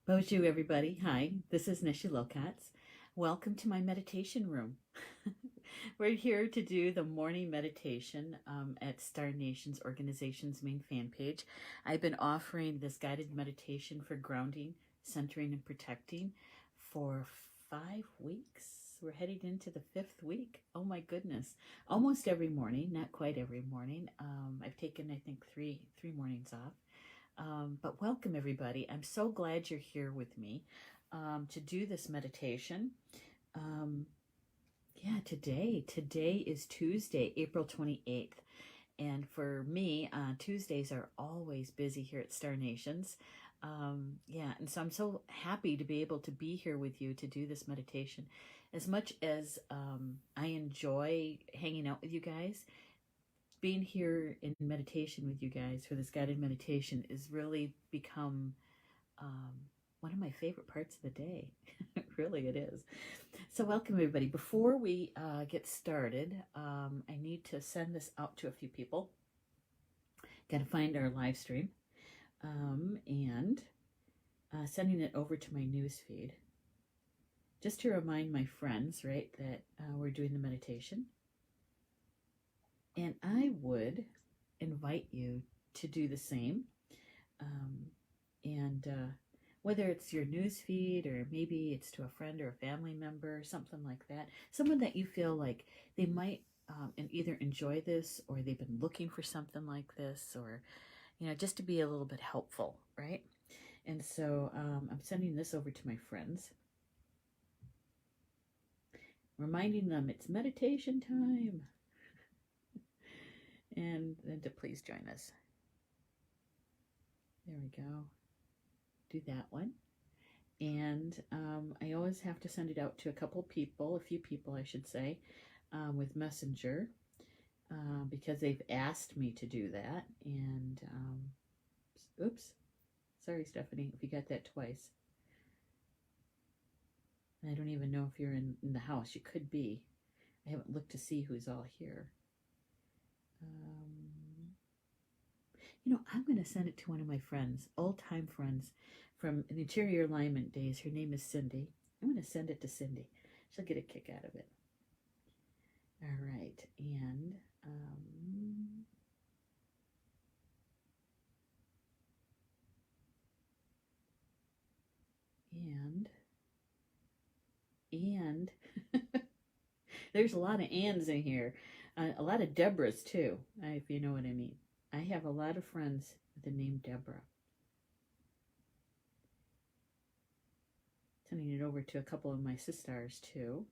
Bonjour, everybody. Hi, this is Neshi Lokotz. Welcome to my meditation room. We're here to do the morning meditation at Star Nations Organization's main fan page. I've been offering this guided meditation for grounding, centering, and protecting for 5 weeks. We're heading into the 5th week. Oh my goodness. Almost every morning, not quite every morning. I've taken, I think, three mornings off. But welcome, everybody. I'm so glad you're here with me to do this meditation. Today is Tuesday, April 28th. And for me, Tuesdays are always busy here at Star Nations. And so I'm so happy to be able to be here with you to do this meditation. As much as I enjoy hanging out with you guys, being here in meditation with you guys for this guided meditation is really become one of my favorite parts of the day. Really, it is. So welcome, everybody. Before we get started, I need to send this out to a few people. Got to find our live stream and sending it over to my news feed. Just to remind my friends, right, that we're doing the meditation. And I would invite you to do the same. Whether it's your news feed or maybe it's to a friend or a family member, something like that, someone that you feel like they might either enjoy this or they've been looking for something like this, or, just to be a little bit helpful, right? And so I'm sending this over to my friends, reminding them it's meditation time. And then to please join us. There we go. Do that one. And I always have to send it out to a few people, I should say, with Messenger, because they've asked me to do that. And, oops, sorry, Stephanie, if you got that twice. I don't even know if you're in the house. You could be. I haven't looked to see who's all here. I'm going to send it to one of my friends, old-time friends from the Interior Alignment days. Her name is Cindy. I'm going to send it to Cindy. She'll get a kick out of it. All right. And there's a lot of ands in here. A lot of Deborahs, too, if you know what I mean. I have a lot of friends with the name Deborah. Sending it over to a couple of my sisters, too.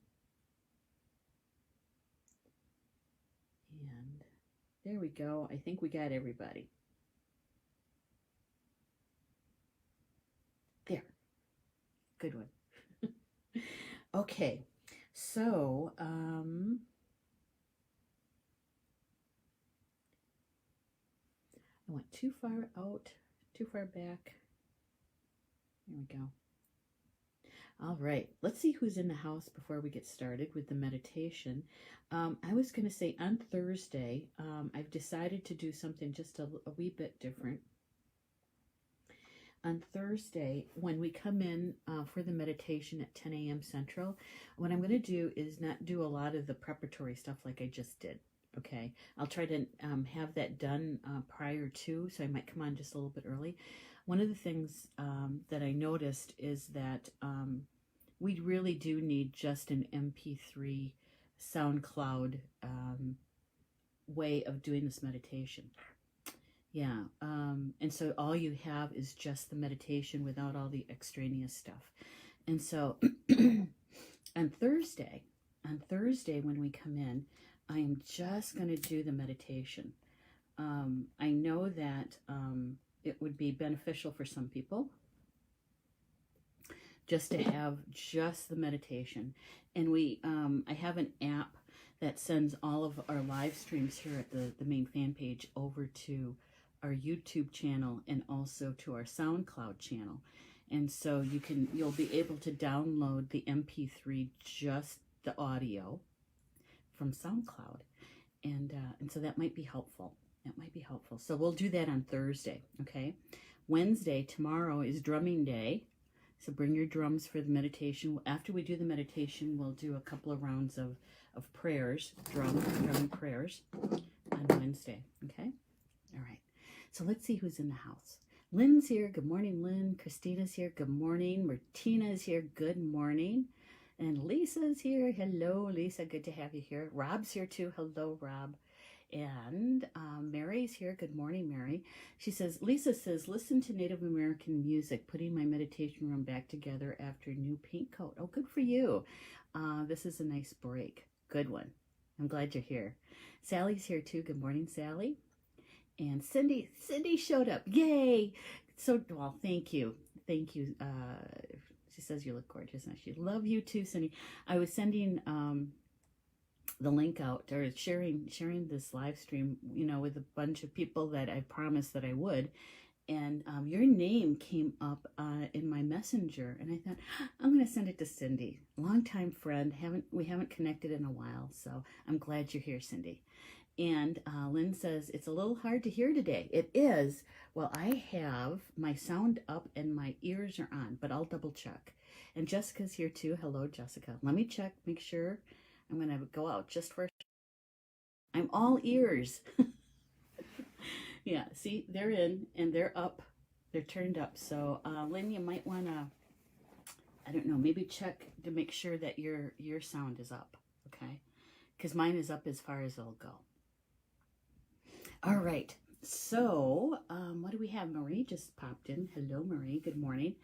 And there we go. I think we got everybody. There. Good one. Okay. So, I went too far out, too far back. There we go. All right, let's see who's in the house before we get started with the meditation. I was going to say on Thursday, I've decided to do something just a wee bit different. On Thursday, when we come in for the meditation at 10 a.m. Central, what I'm going to do is not do a lot of the preparatory stuff like I just did. Okay, I'll try to have that done prior to, so I might come on just a little bit early. One of the things that I noticed is that we really do need just an MP3 SoundCloud way of doing this meditation. Yeah, and so all you have is just the meditation without all the extraneous stuff. And so on Thursday when we come in, I am just going to do the meditation. I know that it would be beneficial for some people just to have just the meditation. And I have an app that sends all of our live streams here at the main fan page over to our YouTube channel and also to our SoundCloud channel. And so you'll be able to download the MP3, just the audio, from SoundCloud, and so that might be helpful. So we'll do that on Thursday. Okay, Wednesday, tomorrow, is drumming day, So bring your drums for the meditation. After we do the meditation, we'll do a couple of rounds of prayers, drum prayers on Wednesday. Okay? All right. So let's see who's in the house. Lynn's here. Good morning, Lynn. Christina's here. Good morning. Martina's here. Good morning. And Lisa's here. Hello, Lisa. Good to have you here. Rob's here too. Hello, Rob. And Mary's here. Good morning, Mary. She says, Lisa says, listen to Native American music, putting my meditation room back together after a new paint coat. Oh, good for you. This is a nice break. Good one. I'm glad you're here. Sally's here too. Good morning, Sally. And Cindy showed up. Yay. So, well, thank you. Thank you. She says you look gorgeous. And she love you too, Cindy. I was sending the link out, or sharing this live stream, with a bunch of people that I promised that I would, and your name came up in my messenger, and I thought, I'm going to send it to Cindy, longtime friend. We haven't connected in a while, so I'm glad you're here, Cindy. And Lynn says it's a little hard to hear today. It is. Well, I have my sound up and my ears are on, but I'll double check. And Jessica's here too. Hello, Jessica. Let me check, make sure. I'm going to go out just for... I'm all ears. Yeah, see, they're in and they're up. They're turned up. So, Lynn, you might want to, I don't know, maybe check to make sure that your sound is up, okay? Because mine is up as far as it'll go. All right. So, what do we have? Marie just popped in. Hello, Marie. Good morning.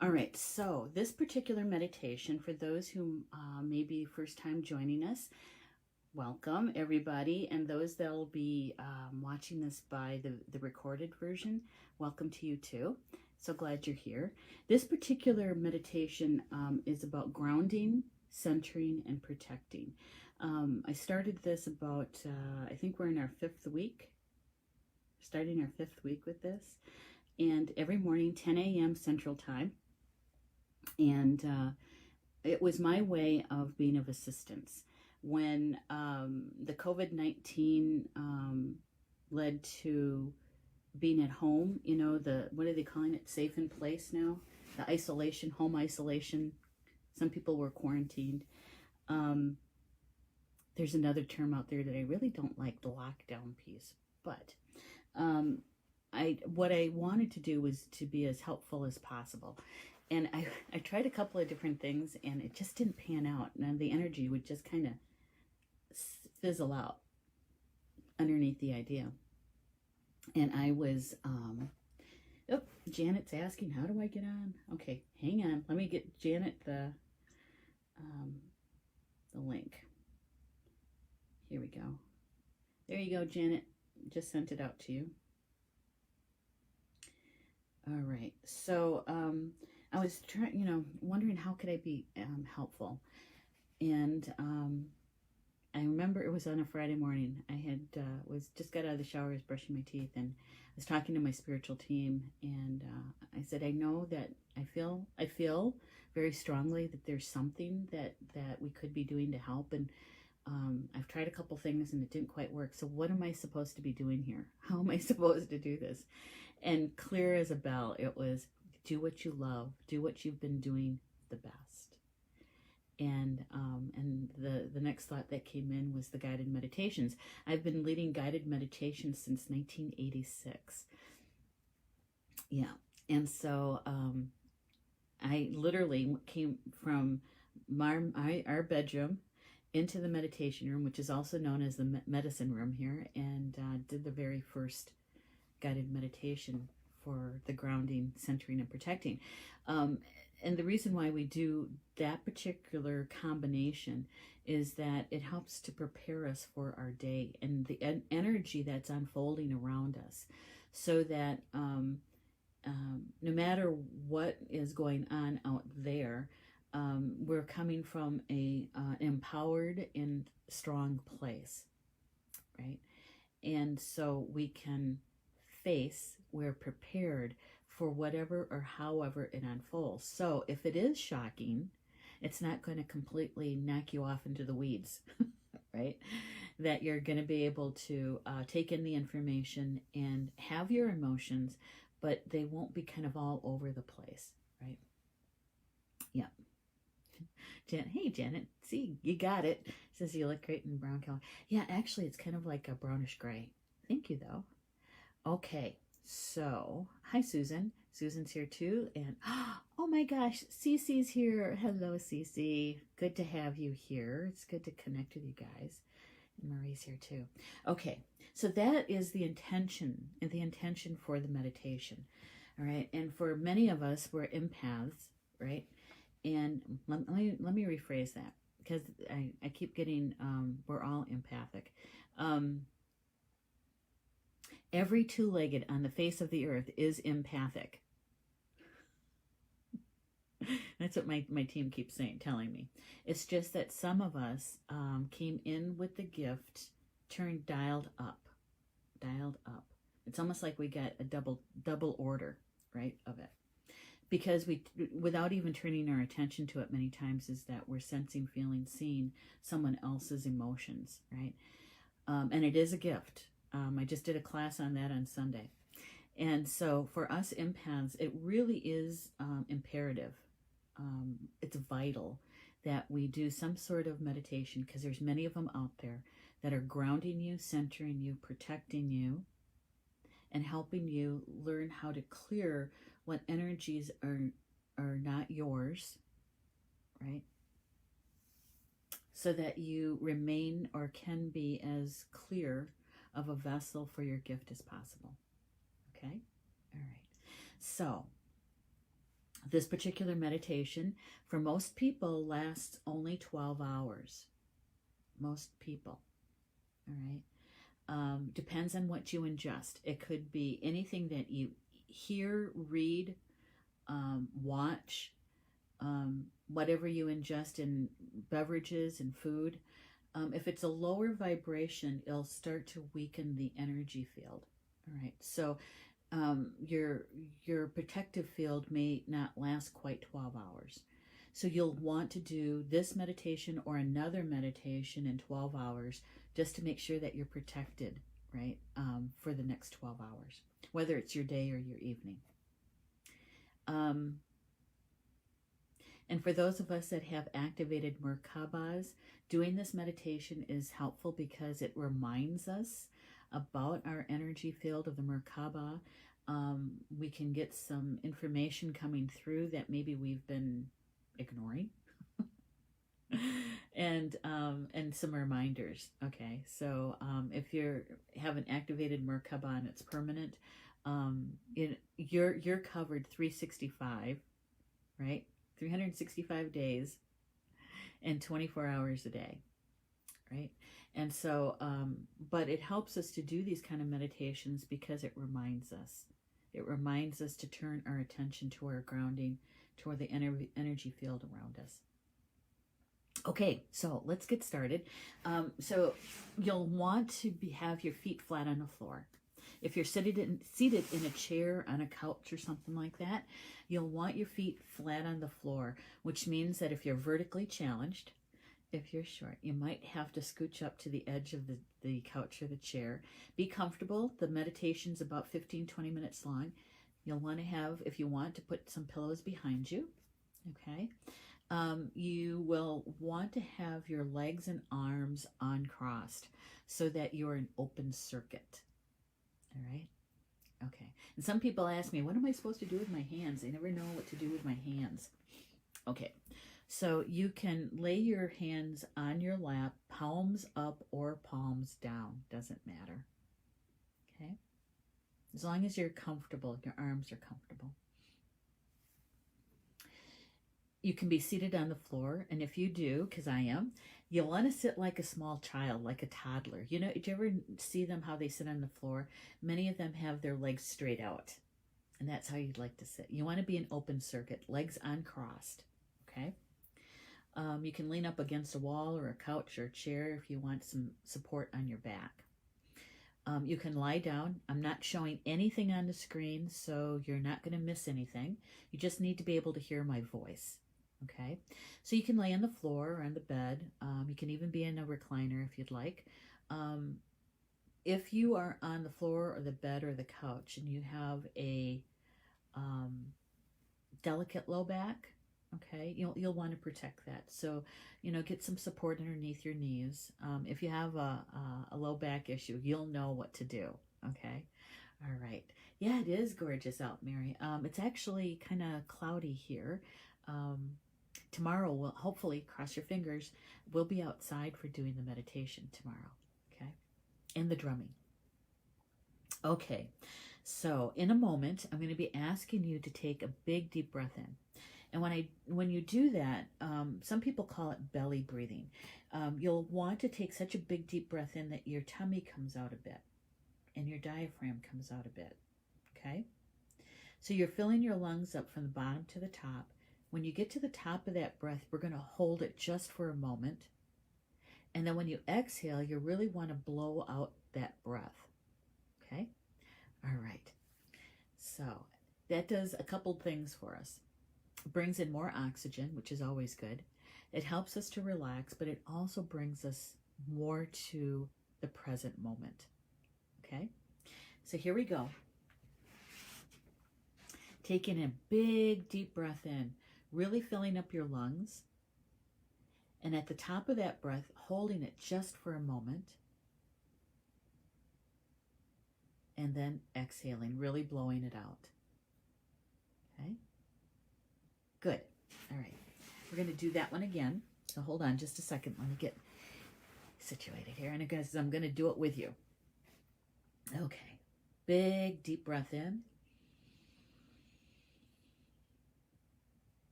All right, so this particular meditation, for those who may be first time joining us, welcome everybody, and those that'll be watching this by the recorded version, welcome to you too. So glad you're here. This particular meditation is about grounding, centering, and protecting. I started this about, I think we're in our 5th week, starting our 5th week with this, and every morning, 10 a.m. Central Time. And it was my way of being of assistance. When the COVID-19 led to being at home, what are they calling it? Safe in place now? The isolation, home isolation. Some people were quarantined. There's another term out there that I really don't like, the lockdown piece. But what I wanted to do was to be as helpful as possible. And I tried a couple of different things, and it just didn't pan out. And the energy would just kind of fizzle out underneath the idea. And I was, Janet's asking, how do I get on? Okay, hang on. Let me get Janet the link. Here we go. There you go, Janet. Just sent it out to you. All right. So, I was trying, wondering how could I be helpful, and I remember it was on a Friday morning. I had just got out of the shower, was brushing my teeth, and I was talking to my spiritual team, and I said, I know that I feel very strongly that there's something that we could be doing to help, and I've tried a couple things and it didn't quite work. So what am I supposed to be doing here? How am I supposed to do this? And clear as a bell, it was, do what you love, do what you've been doing the best. And the next thought that came in was the guided meditations. I've been leading guided meditations since 1986. Yeah, and so I literally came from our bedroom into the meditation room, which is also known as the medicine room here, and did the very first guided meditation for the grounding, centering, and protecting. And the reason why we do that particular combination is that it helps to prepare us for our day and the energy that's unfolding around us, so that no matter what is going on out there, we're coming from an empowered and strong place, right? And so we can we're prepared for whatever or however it unfolds. So if it is shocking, it's not going to completely knock you off into the weeds, right? That you're going to be able to take in the information and have your emotions, but they won't be kind of all over the place, right? Yeah. Hey, Janet. See, you got it. Says you look great in brown color. Yeah, actually, it's kind of like a brownish gray. Thank you, though. Okay, so hi, Susan. Susan's here too, and oh my gosh, Cece's here. Hello, Cece. Good to have you here. It's good to connect with you guys. And Marie's here too. Okay, so that is the intention, and the intention for the meditation. All right, and for many of us, we're empaths, right? And let me rephrase that, because I keep getting we're all empathic. Every two-legged on the face of the earth is empathic. That's what my team keeps telling me. It's just that some of us came in with the gift, turned dialed up. It's almost like we got a double order, right, of it. Because we, without even turning our attention to it many times, is that we're sensing, feeling, seeing someone else's emotions, right? And it is a gift. I just did a class on that on Sunday. And so for us empaths, it really is imperative. It's vital that we do some sort of meditation, because there's many of them out there that are grounding you, centering you, protecting you, and helping you learn how to clear what energies are not yours, right? So that you remain or can be as clear of a vessel for your gift as possible. Okay? All right. So, this particular meditation, for most people, lasts only 12 hours. Most people. All right? Depends on what you ingest. It could be anything that you hear, read, watch, whatever you ingest in beverages and food. If it's a lower vibration, it'll start to weaken the energy field. All right, so your protective field may not last quite 12 hours. So you'll want to do this meditation or another meditation in 12 hours just to make sure that you're protected, right, for the next 12 hours, whether it's your day or your evening. And for those of us that have activated Merkabas, doing this meditation is helpful because it reminds us about our energy field of the Merkaba. We can get some information coming through that maybe we've been ignoring. and some reminders. Okay, so if you have an activated Merkaba and it's permanent, you're covered 365, right? 365 days and 24 hours a day, right? And so, but it helps us to do these kind of meditations because it reminds us. It reminds us to turn our attention to our grounding, toward the energy field around us. Okay, so let's get started. So you'll want to have your feet flat on the floor. If you're seated in a chair, on a couch or something like that, you'll want your feet flat on the floor, which means that if you're vertically challenged, if you're short, you might have to scooch up to the edge of the couch or the chair. Be comfortable. The meditation's about 15-20 minutes long. You'll want to have, if you want, to put some pillows behind you, okay? You will want to have your legs and arms uncrossed so that you're an open circuit. All right? Okay. And some people ask me, what am I supposed to do with my hands? I never know what to do with my hands. Okay. So you can lay your hands on your lap, palms up or palms down. Doesn't matter. Okay? As long as you're comfortable, your arms are comfortable. You can be seated on the floor, and if you do, because I am, you'll want to sit like a small child, like a toddler. You know, did you ever see them, how they sit on the floor? Many of them have their legs straight out, and that's how you'd like to sit. You want to be an open circuit, legs uncrossed, okay? You can lean up against a wall or a couch or a chair if you want some support on your back. You can lie down. I'm not showing anything on the screen, so you're not going to miss anything. You just need to be able to hear my voice. Okay, so you can lay on the floor or on the bed. You can even be in a recliner if you'd like. If you are on the floor or the bed or the couch and you have a delicate low back, Okay, you'll want to protect that. So, get some support underneath your knees. If you have a low back issue, you'll know what to do. Okay, all right. Yeah, it is gorgeous out, Mary. It's actually kind of cloudy here. Um, Tomorrow, we'll hopefully, cross your fingers, we'll be outside for doing the meditation tomorrow. Okay, and the drumming. Okay, so in a moment, I'm going to be asking you to take a big deep breath in. And when you do that, some people call it belly breathing. You'll want to take such a big deep breath in that your tummy comes out a bit and your diaphragm comes out a bit. Okay? So you're filling your lungs up from the bottom to the top. When you get to the top of that breath, we're going to hold it just for a moment. And then when you exhale, you really want to blow out that breath. Okay? All right. So that does a couple things for us. It brings in more oxygen, which is always good. It helps us to relax, but it also brings us more to the present moment. Okay? So here we go. Taking a big deep breath in, really filling up your lungs. And at the top of that breath, holding it just for a moment. And then exhaling, really blowing it out. Okay? Good. All right. We're going to do that one again. So hold on just a second. Let me get situated here. And guys, I'm going to do it with you. Okay. Big deep breath in.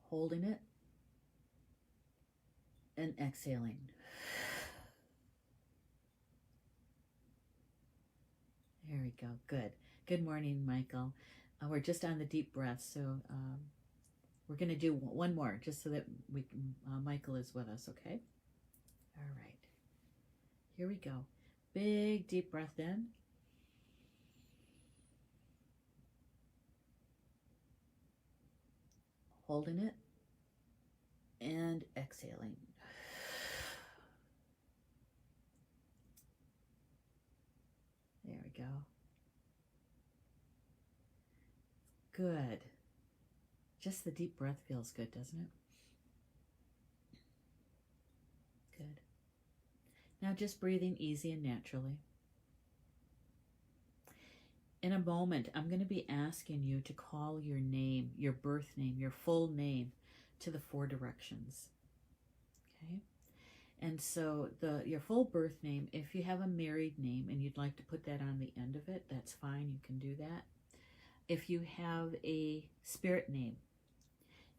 Holding it. And exhaling. There we go. Good. Good morning, Michael. We're just on the deep breath, so we're going to do one more just so that we can, Michael is with us, okay? All right. Here we go. Big deep breath in. Holding it and exhaling. There we go. Good. Just the deep breath feels good, doesn't it? Good. Now just breathing easy and naturally. In a moment, I'm going to be asking you to call your name, your birth name, your full name to the 4 directions. Okay? And so your full birth name, if you have a married name and you'd like to put that on the end of it, that's fine. You can do that. If you have a spirit name,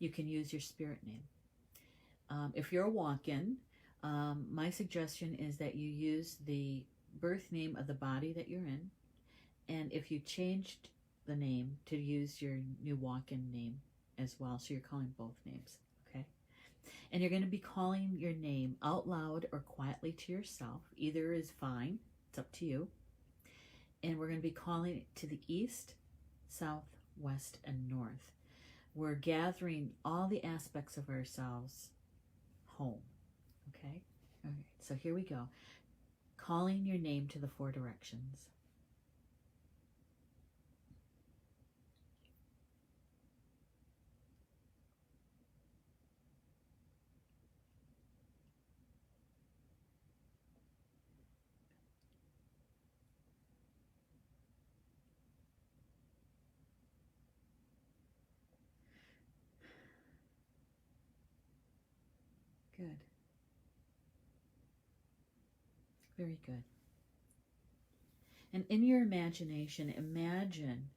you can use your spirit name. If you're a walk-in, my suggestion is that you use the birth name of the body that you're in. And if you changed the name, to use your new walk-in name as well. So you're calling both names, okay? And you're going to be calling your name out loud or quietly to yourself. Either is fine. It's up to you. And we're going to be calling it to the east, south, west, and north. We're gathering all the aspects of ourselves home. Okay? All right. So here we go. Calling your name to the 4 directions. Good. Very good. And in your imagination, imagine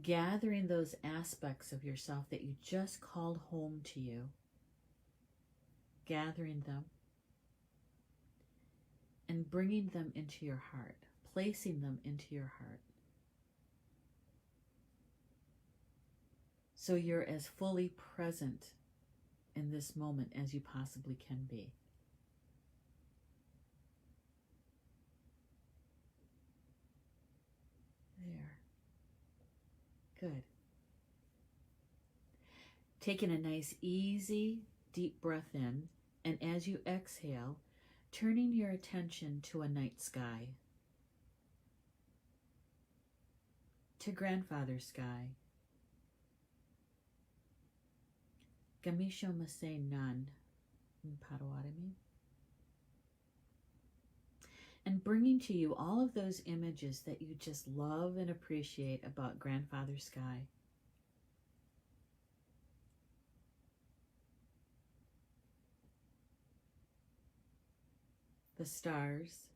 gathering those aspects of yourself that you just called home to you, gathering them and bringing them into your heart, placing them into your heart. So you're as fully present in this moment as you possibly can be. There. Good. Taking a nice, easy, deep breath in, and as you exhale, turning your attention to a night sky, to grandfather's sky, Gamisho Mase Nun in Potawatomi. And bringing to you all of those images that you just love and appreciate about Grandfather Sky. The stars,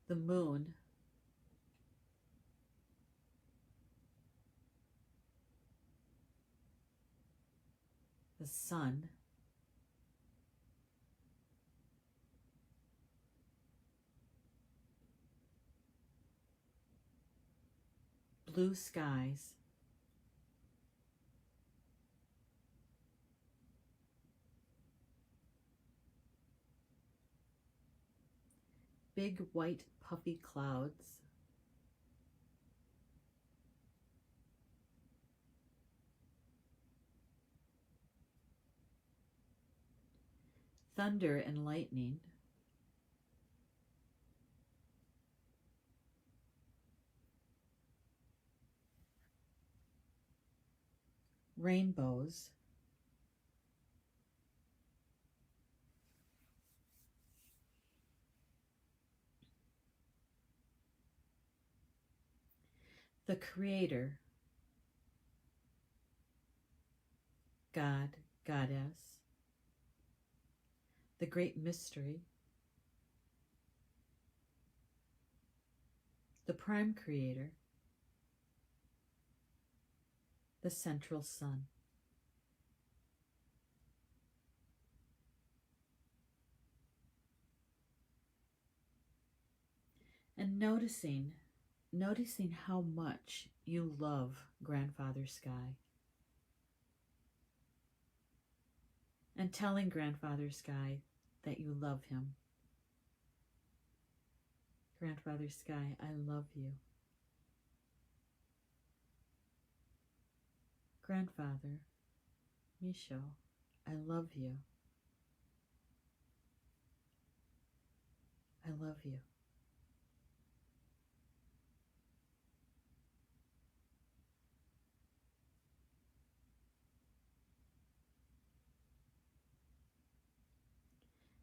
the moon, the sun, blue skies, big white puffy clouds, thunder and lightning, rainbows, the Creator, God, Goddess, the Great Mystery, the Prime Creator, the Central Sun. And noticing how much you love Grandfather Sky. And telling Grandfather Sky that you love him. Grandfather Sky, I love you. Grandfather, Misho, I love you. I love you.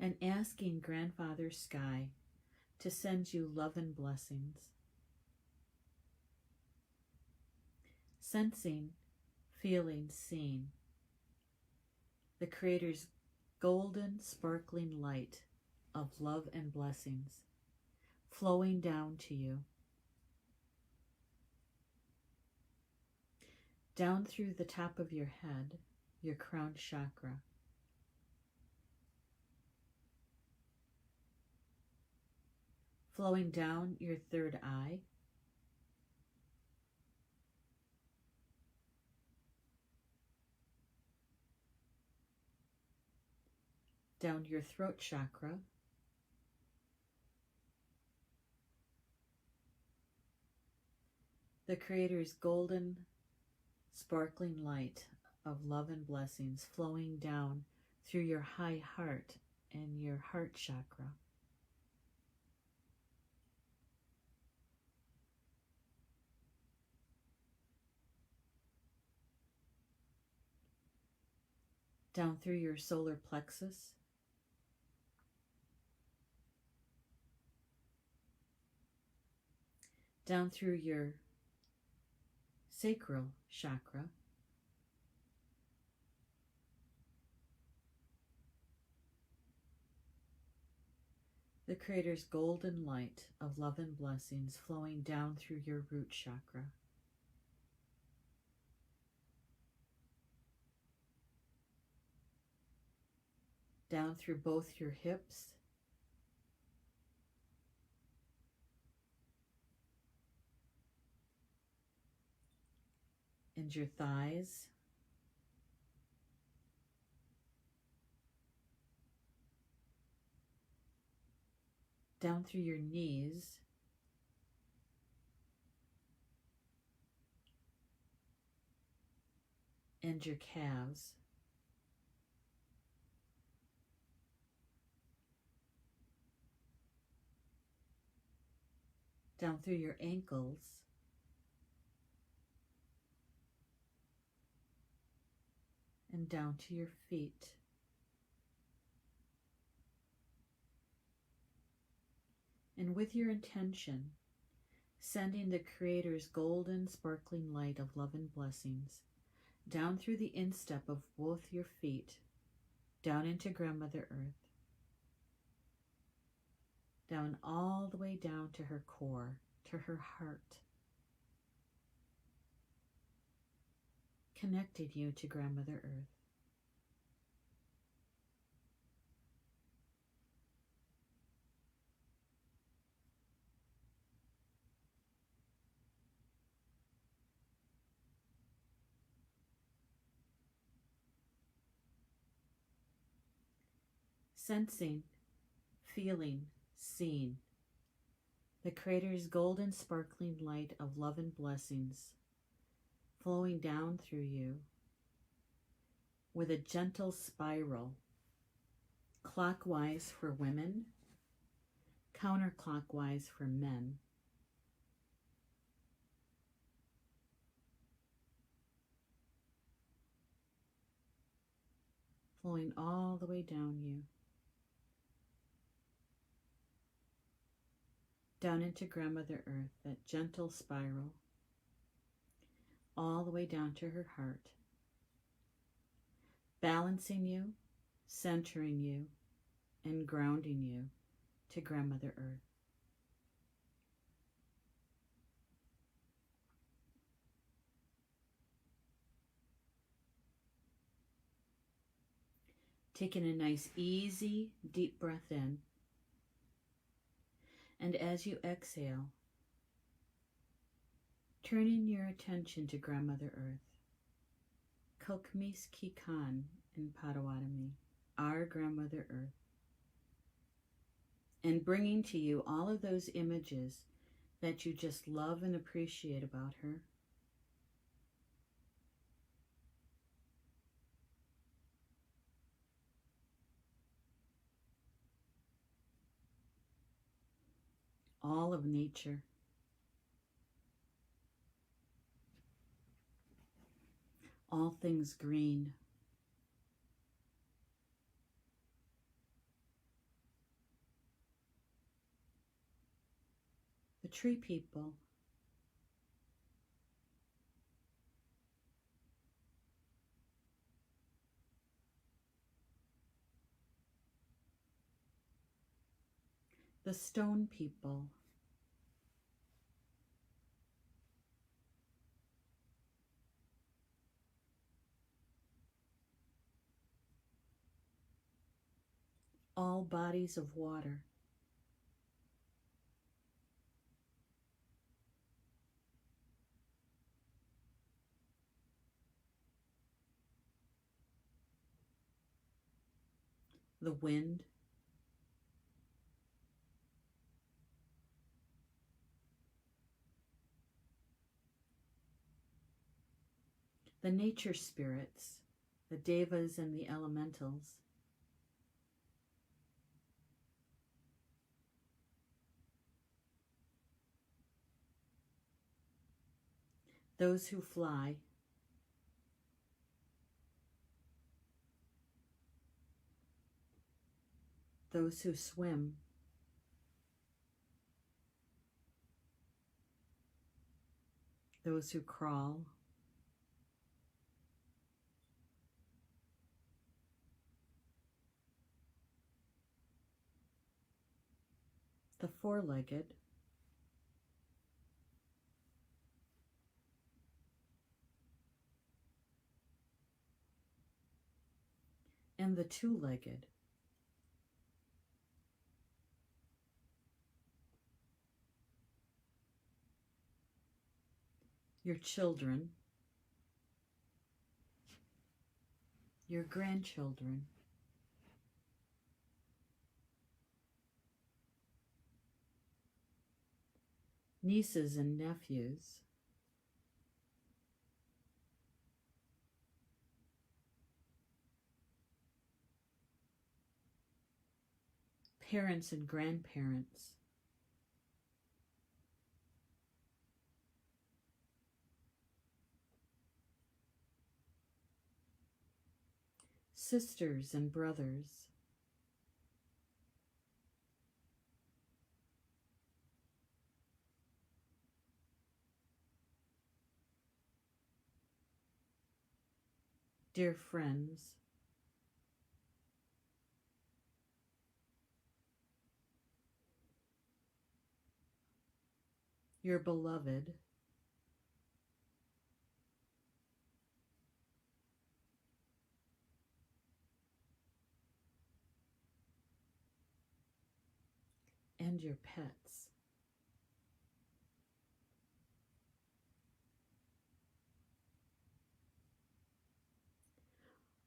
And asking Grandfather Sky to send you love and blessings. Sensing, feeling, seeing the Creator's golden, sparkling light of love and blessings flowing down to you, down through the top of your head, your crown chakra, flowing down your third eye, down your throat chakra, the Creator's golden, sparkling light of love and blessings flowing down through your high heart and your heart chakra. Down through your solar plexus, down through your sacral chakra, the Creator's golden light of love and blessings flowing down through your root chakra. Down through both your hips, and your thighs, down through your knees, and your calves, down through your ankles, and down to your feet. And with your intention, sending the Creator's golden, sparkling light of love and blessings down through the instep of both your feet, down into Grandmother Earth, down all the way down to her core, to her heart, connecting you to Grandmother Earth. Sensing, feeling, seeing the Creator's golden sparkling light of love and blessings flowing down through you with a gentle spiral, clockwise for women, counterclockwise for men. Flowing all the way down you, down into Grandmother Earth, that gentle spiral, all the way down to her heart, balancing you, centering you, and grounding you to Grandmother Earth. Taking a nice, easy, deep breath in. And as you exhale, turning your attention to Grandmother Earth. Kokmis Kikan in Potawatomi, our Grandmother Earth. And bringing to you all of those images that you just love and appreciate about her. All of nature. All things green. The tree people. The stone people. All bodies of water. The wind. The nature spirits, the devas and the elementals. Those who fly. Those who swim. Those who crawl. The four-legged. And the two-legged. Your children, your grandchildren, nieces and nephews, parents and grandparents, sisters and brothers, dear friends, your beloved, and your pets.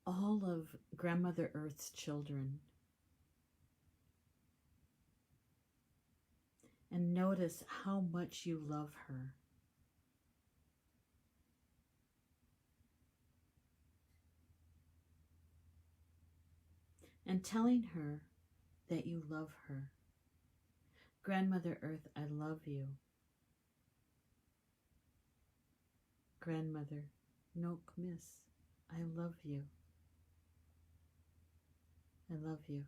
All of Grandmother Earth's children. And notice how much you love her. And telling her that you love her. Grandmother Earth, I love you. Grandmother, no miss, I love you. I love you.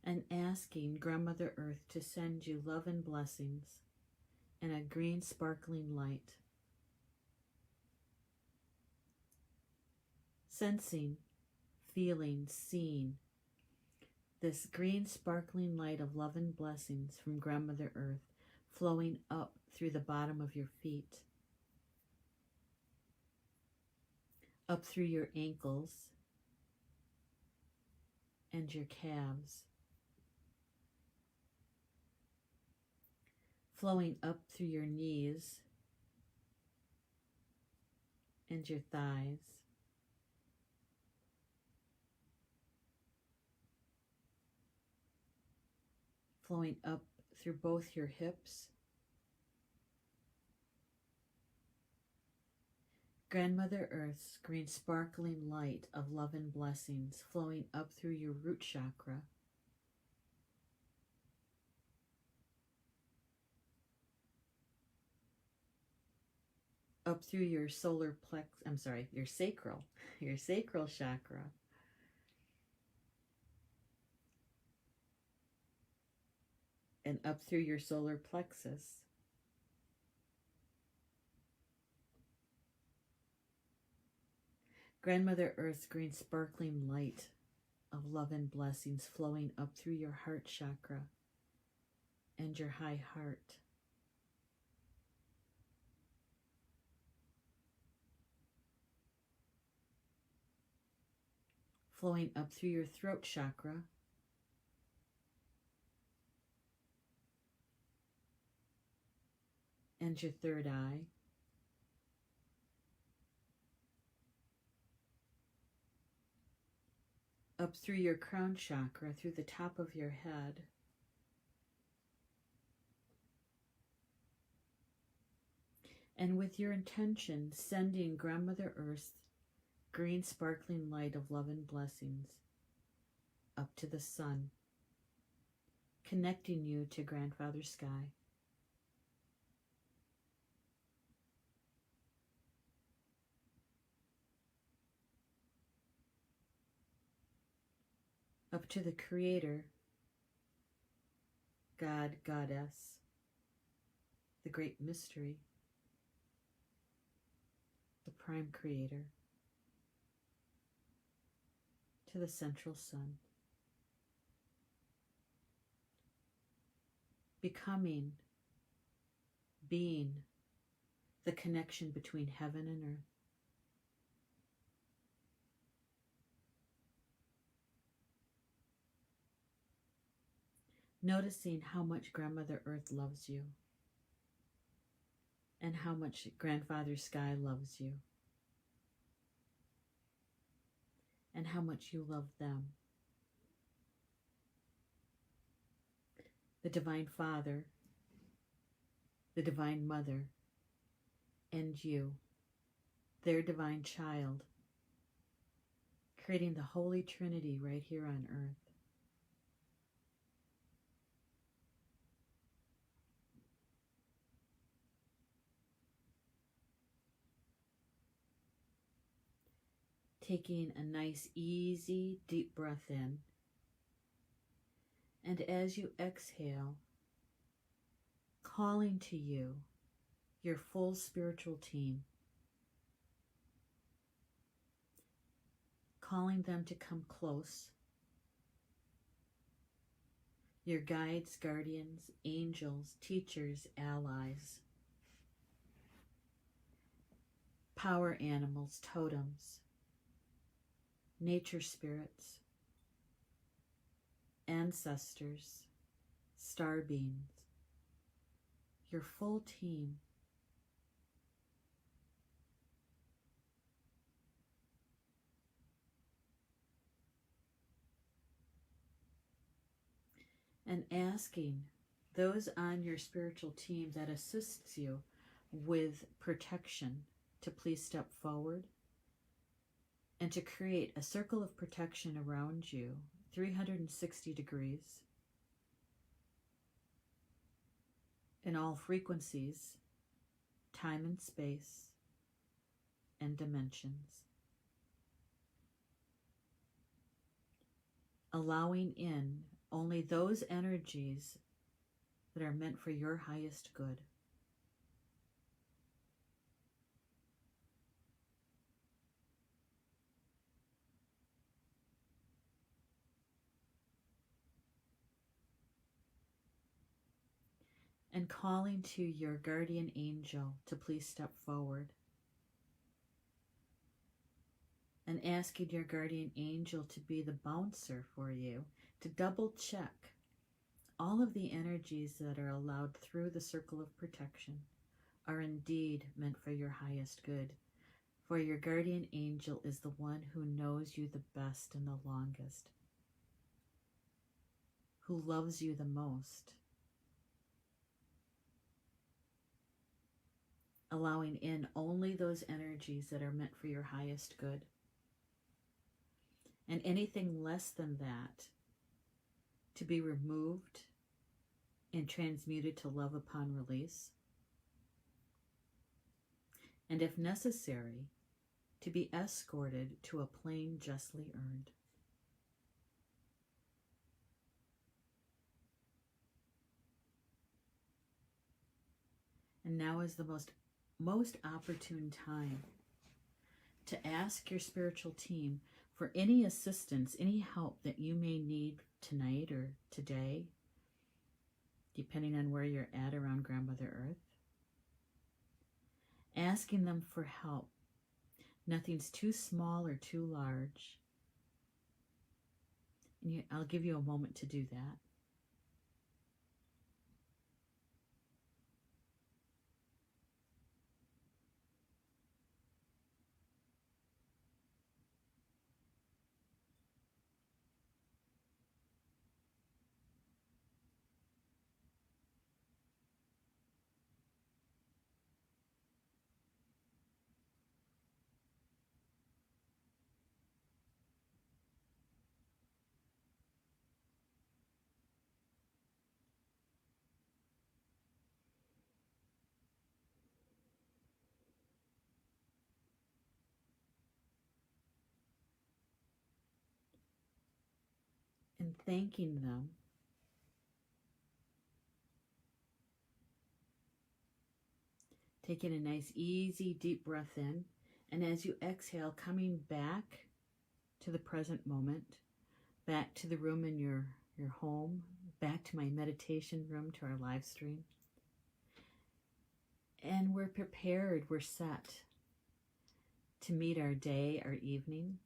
And asking Grandmother Earth to send you love and blessings and a green sparkling light. Sensing, feeling, seeing this green sparkling light of love and blessings from Grandmother Earth flowing up through the bottom of your feet, up through your ankles and your calves, flowing up through your knees and your thighs, flowing up through both your hips. Grandmother Earth's green sparkling light of love and blessings flowing up through your root chakra, up through your your sacral chakra, and up through your solar plexus, Grandmother Earth's green sparkling light of love and blessings flowing up through your heart chakra and your high heart. Flowing up through your throat chakra, and your third eye, up through your crown chakra, through the top of your head, and with your intention, sending Grandmother Earth's green sparkling light of love and blessings up to the sun, connecting you to Grandfather Sky. Up to the Creator, God, Goddess, the Great Mystery, the Prime Creator, to the Central Sun. Becoming, being the connection between heaven and earth. Noticing how much Grandmother Earth loves you and how much Grandfather Sky loves you and how much you love them. The Divine Father, the Divine Mother, and you, their divine child, creating the Holy Trinity right here on earth. taking a nice, easy, deep breath in. And as you exhale, calling to you your full spiritual team, calling them to come close, your guides, guardians, angels, teachers, allies, power animals, totems, nature spirits, ancestors, star beings, your full team. And asking those on your spiritual team that assists you with protection to please step forward and to create a circle of protection around you, 360 degrees, in all frequencies, time and space, and dimensions. Allowing in only those energies that are meant for your highest good. And calling to your guardian angel to please step forward. And asking your guardian angel to be the bouncer for you, to double check all of the energies that are allowed through the circle of protection are indeed meant for your highest good. For your guardian angel is the one who knows you the best and the longest, who loves you the most. Allowing in only those energies that are meant for your highest good. And anything less than that to be removed and transmuted to love upon release. And if necessary, to be escorted to a plane justly earned. And now is the most opportune time to ask your spiritual team for any assistance, any help that you may need tonight or today, depending on where you're at around Grandmother Earth. Asking them for help. Nothing's too small or too large. And I'll give you a moment to do that. And thanking them. Taking a nice, easy, deep breath in. And as you exhale, coming back to the present moment, back to the room in your home, back to my meditation room, to our live stream. And we're prepared, we're set to meet our day, our evening,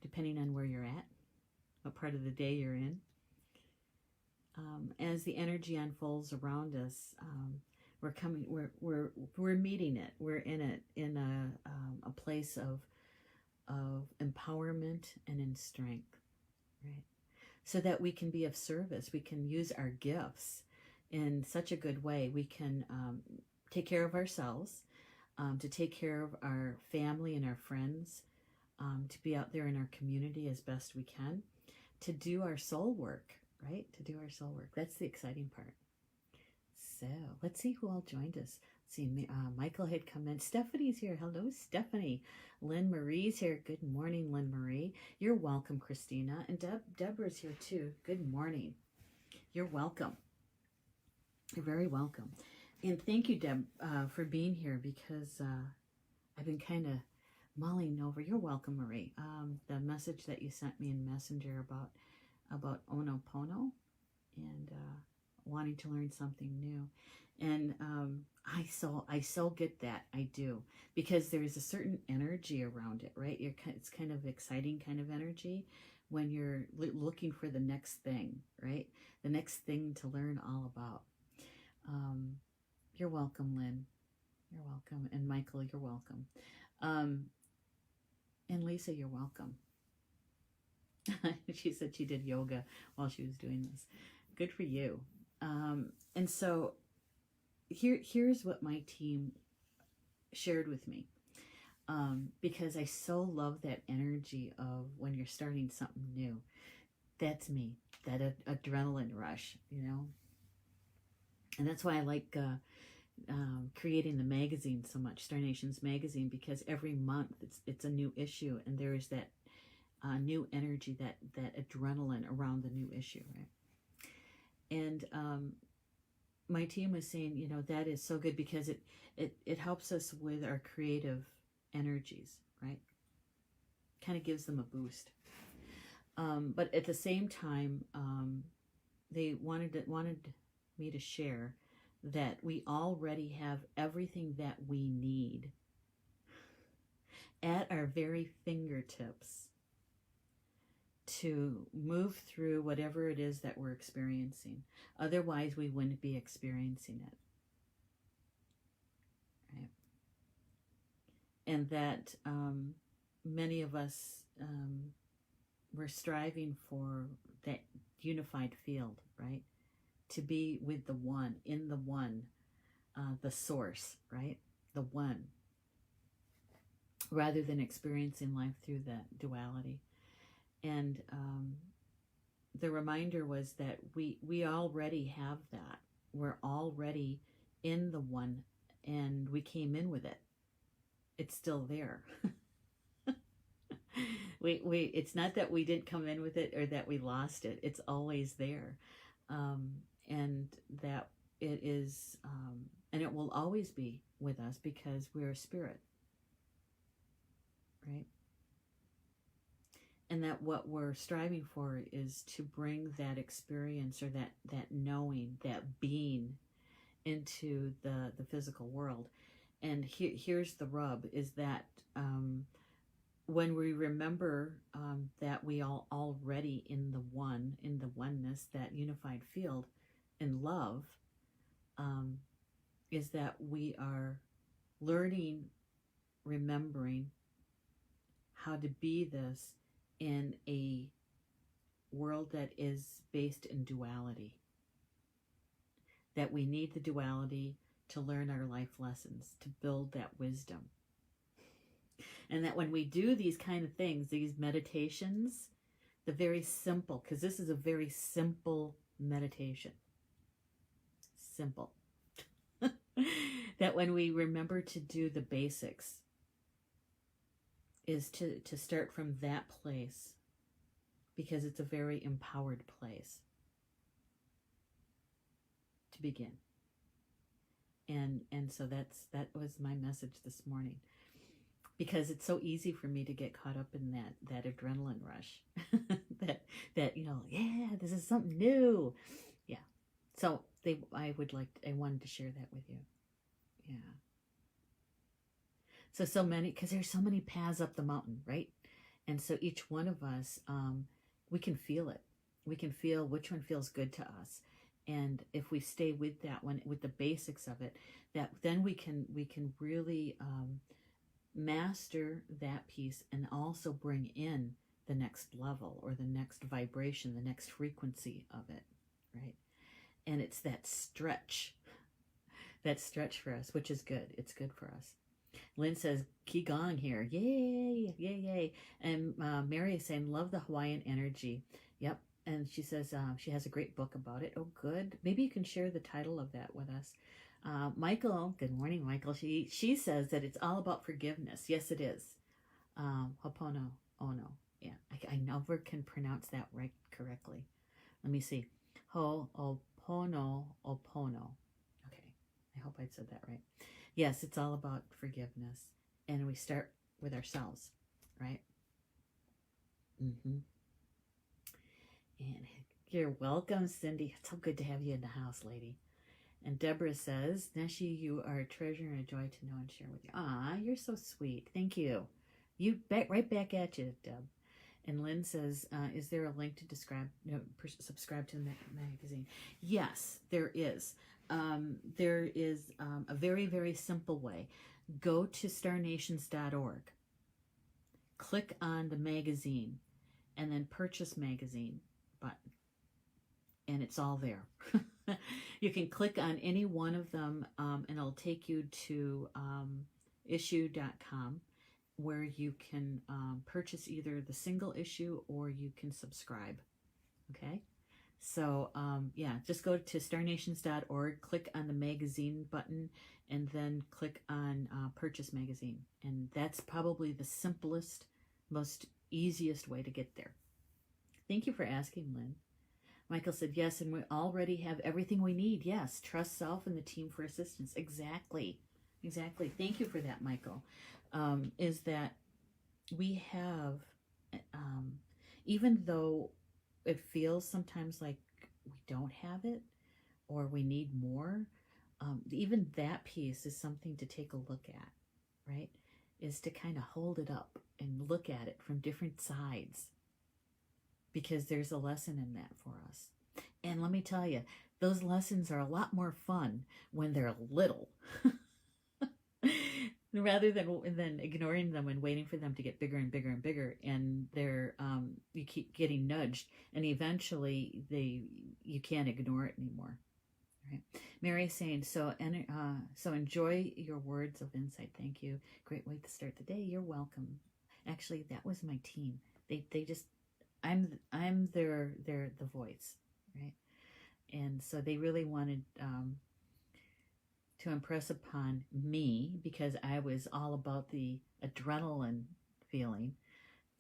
depending on where you're at, what part of the day you're in. As the energy unfolds around us, we're meeting it. We're in it in a place of empowerment and in strength, right? So that we can be of service. We can use our gifts in such a good way. We can take care of ourselves, to take care of our family and our friends, to be out there in our community as best we can, to do our soul work, right? To do our soul work. That's the exciting part. So let's see who all joined us. See, Michael had come in. Stephanie's here. Hello, Stephanie. Lynn Marie's here. Good morning, Lynn Marie. You're welcome, Christina. And Deborah's here too. Good morning. You're welcome. You're very welcome. And thank you, Deb, for being here, because I've been kind of mulling over. You're welcome, Marie. The message that you sent me in Messenger about Ho'oponopono and wanting to learn something new. And I so get that. I do, because there's a certain energy around it, right? It's kind of exciting kind of energy when you're looking for the next thing, right? The next thing to learn all about. You're welcome, Lynn. You're welcome. And Michael, you're welcome. And Lisa, you're welcome. She said she did yoga while she was doing this. Good for you. And so here's what my team shared with me. Because I so love that energy of when you're starting something new. That's me, that adrenaline rush, you know. And that's why I like creating the magazine so much, Star Nations magazine, because every month it's a new issue, and there is that new energy, that adrenaline around the new issue, right? And my team was saying, you know, that is so good, because it helps us with our creative energies, right? Kind of gives them a boost. But at the same time, they wanted me to share that we already have everything that we need at our very fingertips to move through whatever it is that we're experiencing. Otherwise, we wouldn't be experiencing it. Right? And that many of us we're striving for that unified field, right? To be with the one, in the one, the source, right? The one, rather than experiencing life through that duality. And the reminder was that we already have that. We're already in the one, and we came in with it. It's still there. It's not that we didn't come in with it or that we lost it. It's always there. And that it is, and it will always be with us, because we're a spirit, right? And that what we're striving for is to bring that experience, or that knowing, that being, into the physical world. And here's the rub, is that when we remember that we are already in the one, in the oneness, that unified field, in love, is that we are learning, remembering how to be this in a world that is based in duality. That we need the duality to learn our life lessons, to build that wisdom. And that when we do these kind of things, these meditations, the very simple, because this is a very simple meditation. Simple. That when we remember to do the basics, is to start from that place, because it's a very empowered place to begin. And so that was my message this morning, because it's so easy for me to get caught up in that adrenaline rush. that you know, yeah, this is something new. Yeah. So I wanted to share that with you. Yeah. So many, because there's so many paths up the mountain, right? And so each one of us, we can feel it. We can feel which one feels good to us. And if we stay with that one, with the basics of it, that then we can really master that piece, and also bring in the next level, or the next vibration, the next frequency of it, right? And it's that stretch for us, which is good. It's good for us. Lynn says, Qigong here. Yay, yay, yay. And Mary is saying, love the Hawaiian energy. Yep. And she says she has a great book about it. Oh, good. Maybe you can share the title of that with us. Michael, good morning, Michael. She says that it's all about forgiveness. Yes, it is. Hopono ono. Yeah, I never can pronounce that right correctly. Let me see. Ho'opono opono. Okay, I hope I said that right. Yes, it's all about forgiveness, and we start with ourselves, right? And you're welcome, Cindy. It's so good to have you in the house, lady. And Deborah says, Neshi, you are a treasure and a joy to know and share with you. Ah, you're so sweet. Thank you. You right back at you, Deb. And Lynn says, is there a link to subscribe to the magazine? Yes, there is. There is a very, very simple way. Go to starnations.org. Click on the magazine and then purchase magazine button. And it's all there. You can click on any one of them and it'll take you to issue.com where you can purchase either the single issue or you can subscribe. Okay? So, yeah, just go to starnations.org, click on the magazine button, and then click on purchase magazine. And that's probably the simplest, most easiest way to get there. Thank you for asking, Lynn. Michael said, yes, and we already have everything we need. Yes, trust self and the team for assistance. Exactly. Exactly. Thank you for that, Michael. Is that we have, even though it feels sometimes like we don't have it or we need more, even that piece is something to take a look at, right? Is to kind of hold it up and look at it from different sides, because there's a lesson in that for us. And let me tell you, those lessons are a lot more fun when they're little rather than ignoring them and waiting for them to get bigger and bigger and bigger. And they're you keep getting nudged, and eventually you can't ignore it anymore. Right? Mary is saying, so enjoy your words of insight. Thank you. Great way to start the day. You're welcome. Actually, that was my team. They just, I'm the voice, right? And so they really wanted to impress upon me, because I was all about the adrenaline feeling,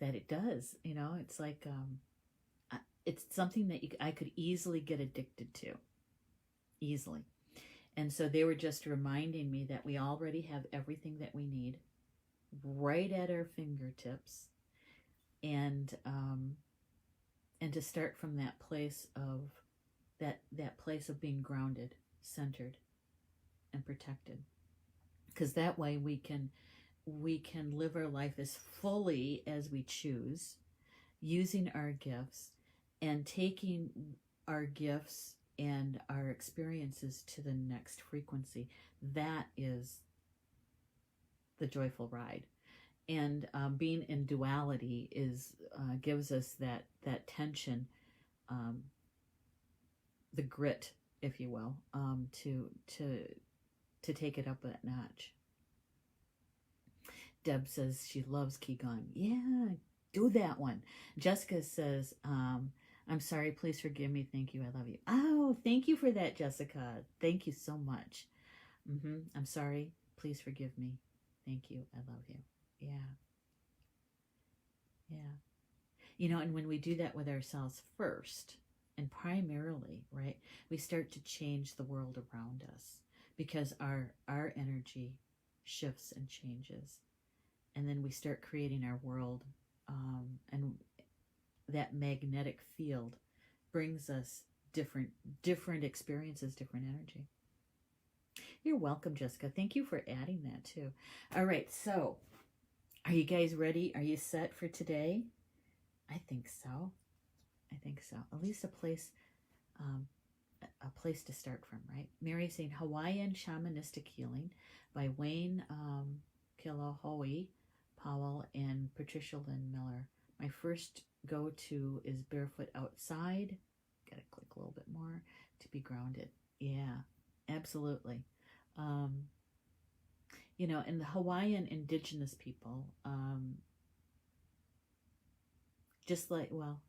that it does, it's like it's something that I could easily get addicted to, easily. And so they were just reminding me that we already have everything that we need right at our fingertips, and to start from that place of that place of being grounded, centered, and protected, because that way we can live our life as fully as we choose, using our gifts and taking our gifts and our experiences to the next frequency. That is the joyful ride. And being in duality gives us that tension, the grit, if you will, to take it up a notch. Deb says she loves Qigong. Yeah, do that one. Jessica says, I'm sorry, please forgive me. Thank you, I love you. Oh, thank you for that, Jessica. Thank you so much. I'm sorry, please forgive me. Thank you, I love you. Yeah. And when we do that with ourselves first, and primarily, right, we start to change the world around us, because our energy shifts and changes. And then we start creating our world, and that magnetic field brings us different experiences, different energy. You're welcome, Jessica. Thank you for adding that too. All right, so are you guys ready? Are you set for today? I think so. At least a place to start from, right? Mary saying Hawaiian Shamanistic Healing by Wayne Kilohoi Powell and Patricia Lynn Miller. My first go-to is Barefoot Outside. Gotta click a little bit more to be grounded. Yeah, absolutely. And the Hawaiian indigenous people, just like, well,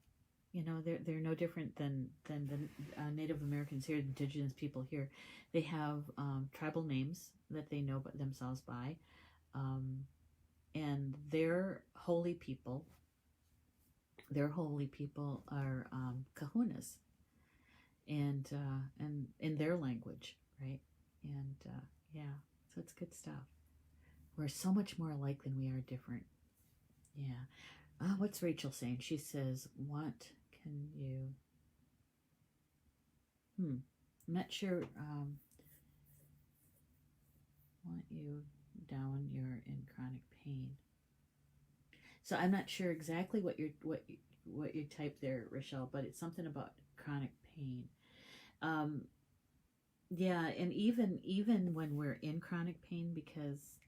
they're no different than the Native Americans here, indigenous people here. They have tribal names that they know themselves by, and their holy people are kahunas, and in their language, right? And yeah, so it's good stuff. We're so much more alike than we are different. Yeah. What's Rachel saying? She says, "What can you?" I'm not sure. Want you down? You're in chronic pain. So I'm not sure exactly what you typed there, Rochelle, but it's something about chronic pain. Yeah, and even when we're in chronic pain, because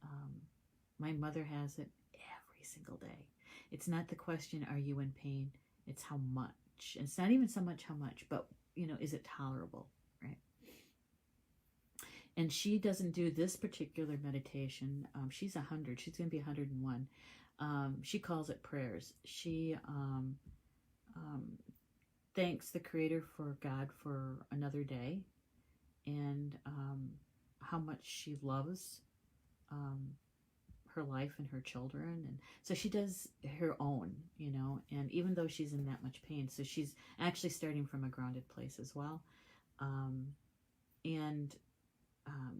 my mother has it every single day. It's not the question, are you in pain? It's how much. It's not even so much how much, but is it tolerable, right? And she doesn't do this particular meditation. She's 100. She's going to be 101. She calls it prayers. She thanks the Creator, for God, for another day, and how much she loves her life and her children. And so she does her own, and even though she's in that much pain, so she's actually starting from a grounded place as well. And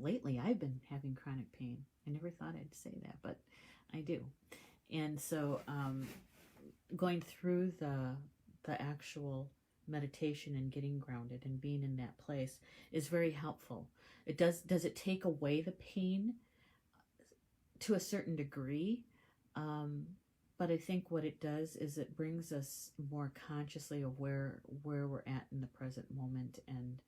lately I've been having chronic pain. I never thought I'd say that, but I do. And so going through the actual meditation and getting grounded and being in that place is very helpful. Does it take away the pain to a certain degree? But I think what it does is it brings us more consciously of where we're at in the present moment, and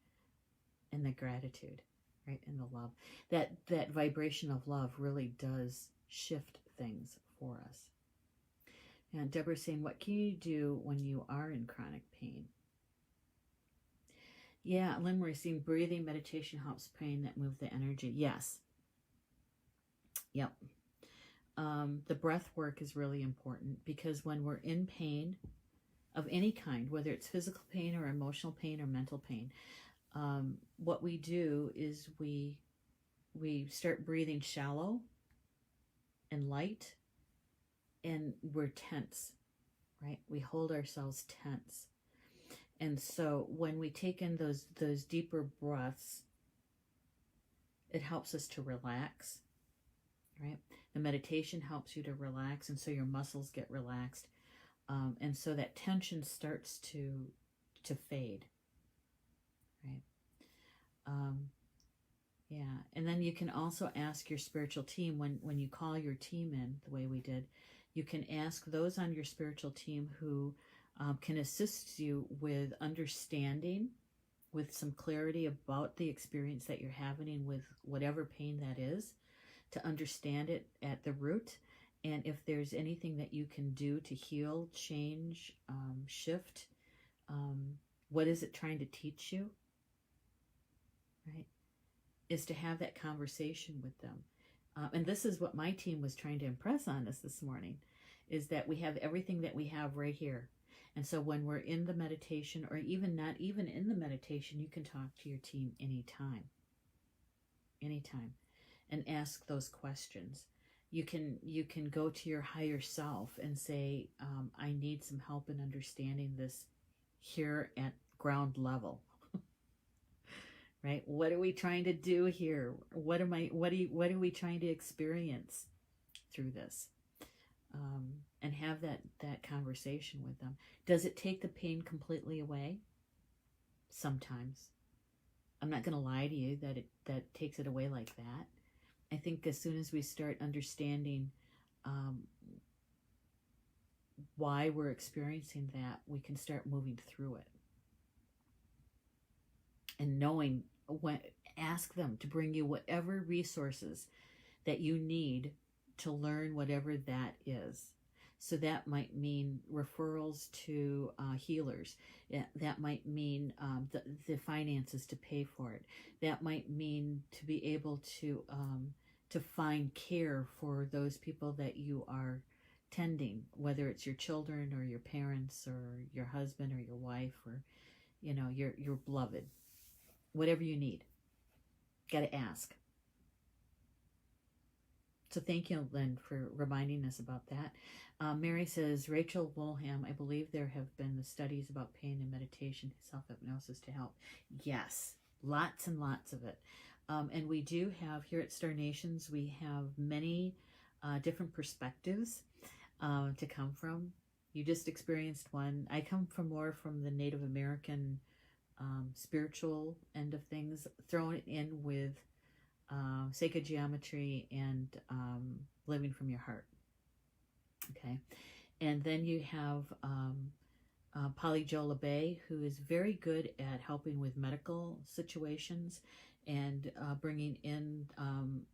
the gratitude, right, and the love. That vibration of love really does shift things for us. And Deborah's saying, what can you do when you are in chronic pain? Yeah, Lynn, we're seeing breathing meditation helps pain that move the energy. Yes. Yep. The breath work is really important, because when we're in pain of any kind, whether it's physical pain or emotional pain or mental pain, what we do is we start breathing shallow and light, and we're tense, right? We hold ourselves tense. And so when we take in those deeper breaths, it helps us to relax, right? The meditation helps you to relax, and so your muscles get relaxed, and so that tension starts to fade, right? Yeah, and then you can also ask your spiritual team when you call your team in, the way we did. You can ask those on your spiritual team who can assist you with understanding, with some clarity about the experience that you're having with whatever pain that is, to understand it at the root, and if there's anything that you can do to heal, change, shift. What is it trying to teach you, right? Is to have that conversation with them. And this is what my team was trying to impress on us this morning, is that we have everything that we have right here. And so when we're in the meditation, or even not even in the meditation, you can talk to your team anytime, and ask those questions. You can go to your higher self and say, I need some help in understanding this here at ground level. Right? What are we trying to do here? What are we trying to experience through this? And have that conversation with them. Does it take the pain completely away? Sometimes. I'm not going to lie to you that takes it away like that. I think as soon as we start understanding why we're experiencing that, we can start moving through it. And knowing ask them to bring you whatever resources that you need to learn whatever that is. So that might mean referrals to healers. That might mean the finances to pay for it. That might mean to be able to find care for those people that you are tending, whether it's your children or your parents or your husband or your wife or, your beloved, whatever you need. Got to ask. So thank you, Lynn, for reminding us about that. Mary says, Rachel Woolham, I believe there have been the studies about pain and meditation, self-hypnosis to help. Yes, lots and lots of it. And we do have, here at Star Nations, we have many different perspectives to come from. You just experienced one. I come from more from the Native American spiritual end of things, thrown it in with sacred geometry and living from your heart. Okay. And then you have Polly Jo LeBay, who is very good at helping with medical situations and bringing in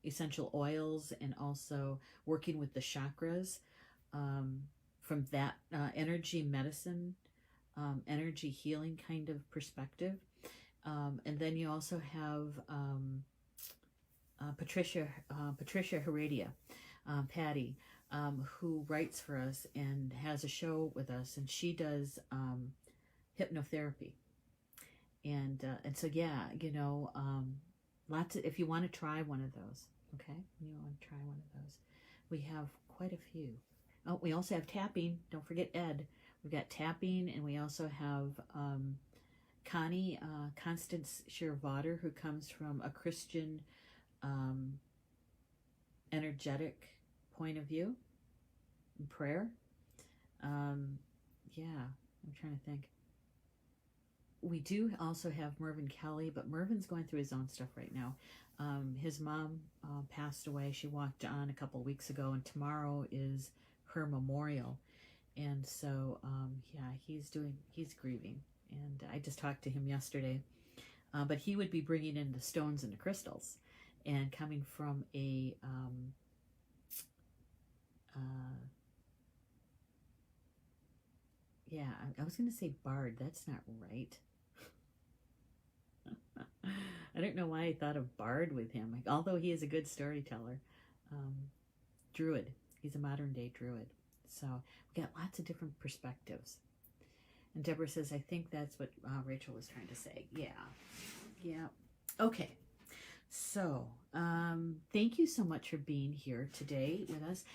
essential oils and also working with the chakras from that energy medicine, energy healing kind of perspective. And then you also have Patricia Heredia, Patty, who writes for us and has a show with us, and she does hypnotherapy. And so yeah, lots of, if you want to try one of those, okay, you want to try one of those, we have quite a few. Oh, we also have tapping. Don't forget Ed. We've got tapping, and we also have Connie Constance Shearvater, who comes from a Christian energetic point of view and prayer. Yeah, I'm trying to think. We do also have Mervyn Kelly, but Mervyn's going through his own stuff right now. His mom passed away. She walked on a couple weeks ago, and tomorrow is her memorial. And so, yeah, he's grieving. And I just talked to him yesterday. But he would be bringing in the stones and the crystals, and coming from a yeah, I was going to say bard. That's not right. I don't know why I thought of bard with him, although he is a good storyteller. Druid. He's a modern day druid. So we got lots of different perspectives. And Deborah says, I think that's what Rachel was trying to say. Yeah. Yeah. Okay. So thank you so much for being here today with us.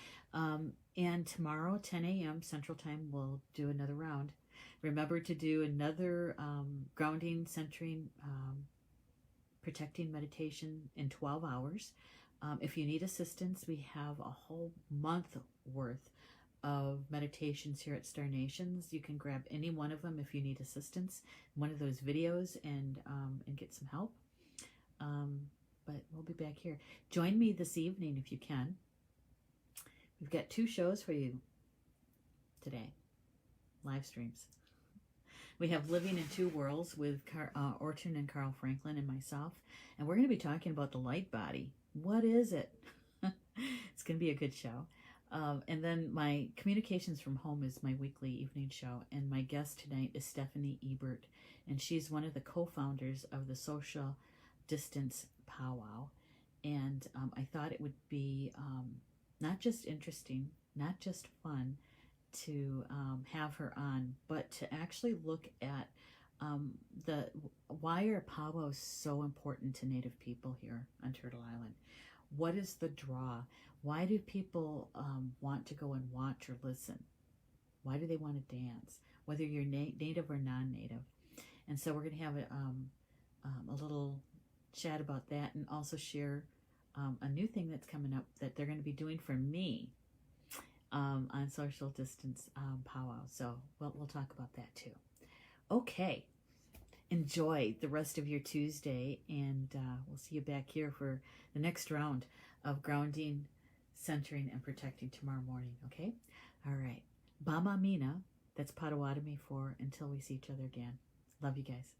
And tomorrow, 10 a.m. Central Time, we'll do another round. Remember to do another grounding, centering, protecting meditation in 12 hours. If you need assistance, we have a whole month worth of meditations here at Star Nations. You can grab any one of them if you need assistance, one of those videos, and get some help. But we'll be back here. Join me this evening if you can. We've got 2 shows for you today, live streams. We have Living in Two Worlds with Orton and Carl Franklin and myself, and we're going to be talking about the light body. What is it? It's going to be a good show. And then my Communications from Home is my weekly evening show, and my guest tonight is Stephanie Ebert, and she's one of the co-founders of the Social Distance Powwow. And I thought it would be not just interesting, not just fun to have her on, but to actually look at why are powwows so important to Native people here on Turtle Island? What is the draw? Why do people want to go and watch or listen? Why do they want to dance? Whether you're Native or non-Native. And so we're going to have a little chat about that, and also share a new thing that's coming up that they're going to be doing for me on Social Distance Powwow. So we'll talk about that too. Okay. Enjoy the rest of your Tuesday, and we'll see you back here for the next round of grounding, centering, and protecting tomorrow morning, okay? All right. Bama Mina, that's Potawatomi for until we see each other again. Love you guys.